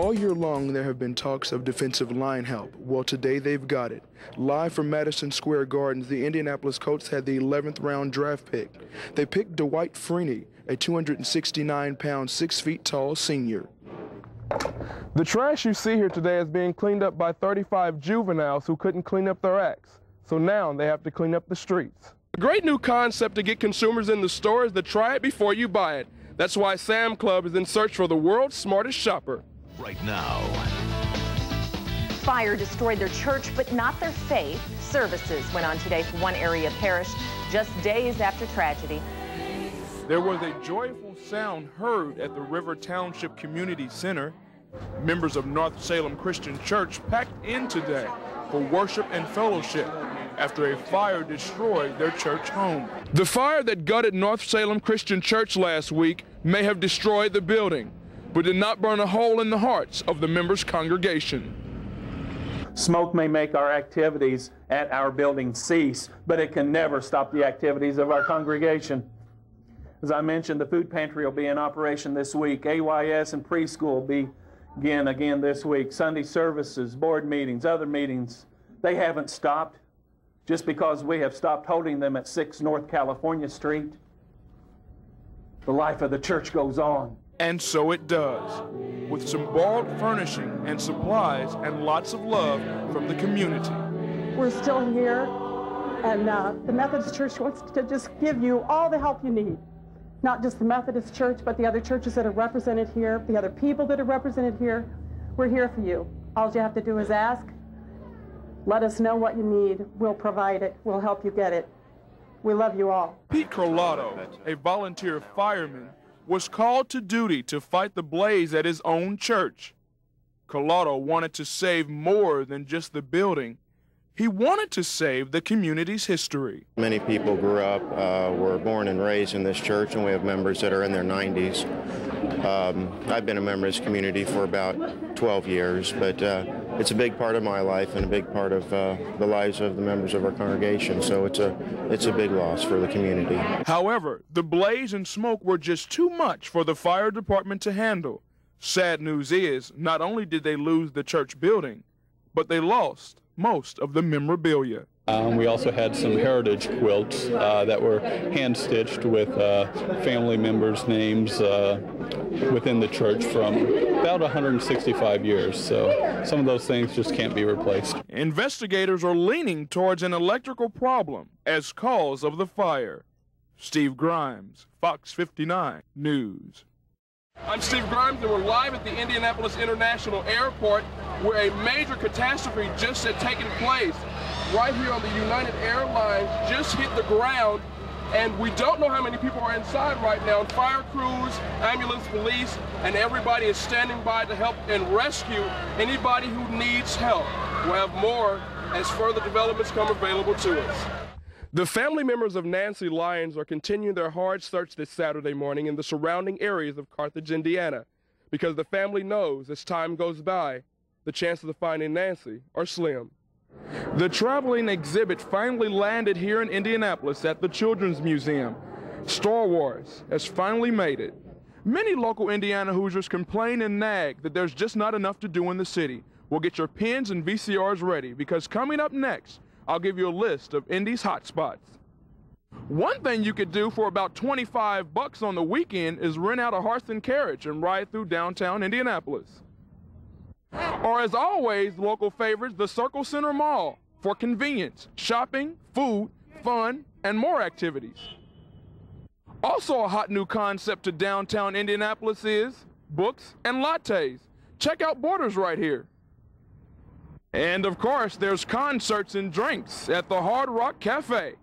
All year long, there have been talks of defensive line help. Well, today they've got it. Live from Madison Square Gardens, the Indianapolis Colts had the 11th round draft pick. They picked Dwight Freeney, a 269-pound, 6 feet tall senior. The trash you see here today is being cleaned up by 35 juveniles who couldn't clean up their acts. So now they have to clean up the streets. A great new concept to get consumers in the store is to try it before you buy it. That's why Sam Club is in search for the world's smartest shopper. Right now. Fire destroyed their church, but not their faith. Services went on today for one area parish just days after tragedy. There was a joyful sound heard at the River Township Community Center. Members of North Salem Christian Church packed in today for worship and fellowship after a fire destroyed their church home. The fire that gutted North Salem Christian Church last week may have destroyed the building, but did not burn a hole in the hearts of the members' congregation. Smoke may make our activities at our building cease, but it can never stop the activities of our congregation. As I mentioned, the food pantry will be in operation this week. AYS and preschool will begin again this week. Sunday services, board meetings, other meetings, they haven't stopped. Just because we have stopped holding them at 6 North California Street, the life of the church goes on. And so it does, with some borrowed furnishing and supplies and lots of love from the community. We're still here, and the Methodist Church wants to just give you all the help you need. Not just the Methodist Church, but the other churches that are represented here, the other people that are represented here. We're here for you. All you have to do is ask. Let us know what you need. We'll provide it. We'll help you get it. We love you all. Pete Carlotto, a volunteer fireman, was called to duty to fight the blaze at his own church. Carlotto wanted to save more than just the building. He wanted to save the community's history. Many people grew up, were born and raised in this church, and we have members that are in their 90s. I've been a member of this community for about 12 years, but it's a big part of my life and a big part of the lives of the members of our congregation, so it's a big loss for the community. However, the blaze and smoke were just too much for the fire department to handle. Sad news is, not only did they lose the church building, but they lost most of the memorabilia. We also had some heritage quilts that were hand-stitched with family members' names within the church from about 165 years. So some of those things just can't be replaced. Investigators are leaning towards an electrical problem as cause of the fire. Steve Grimes, Fox 59 News. I'm Steve Grimes, and we're live at the Indianapolis International Airport, where a major catastrophe just had taken place. Right here on the United Airlines just hit the ground, and we don't know how many people are inside right now. Fire crews, ambulance, police, and everybody is standing by to help and rescue anybody who needs help. We'll have more as further developments come available to us. The family members of Nancy Lyons are continuing their hard search this Saturday morning in the surrounding areas of Carthage, Indiana, because the family knows as time goes by, the chances of finding Nancy are slim. The traveling exhibit finally landed here in Indianapolis at the Children's Museum. Star Wars has finally made it. Many local Indiana Hoosiers complain and nag that there's just not enough to do in the city. Well, get your pens and VCRs ready, because coming up next, I'll give you a list of Indy's hotspots. One thing you could do for about $25 on the weekend is rent out a horse and carriage and ride through downtown Indianapolis. Or as always, local favorites, the Circle Center Mall for convenience, shopping, food, fun, and more activities. Also a hot new concept to downtown Indianapolis is books and lattes. Check out Borders right here. And of course, there's concerts and drinks at the Hard Rock Cafe.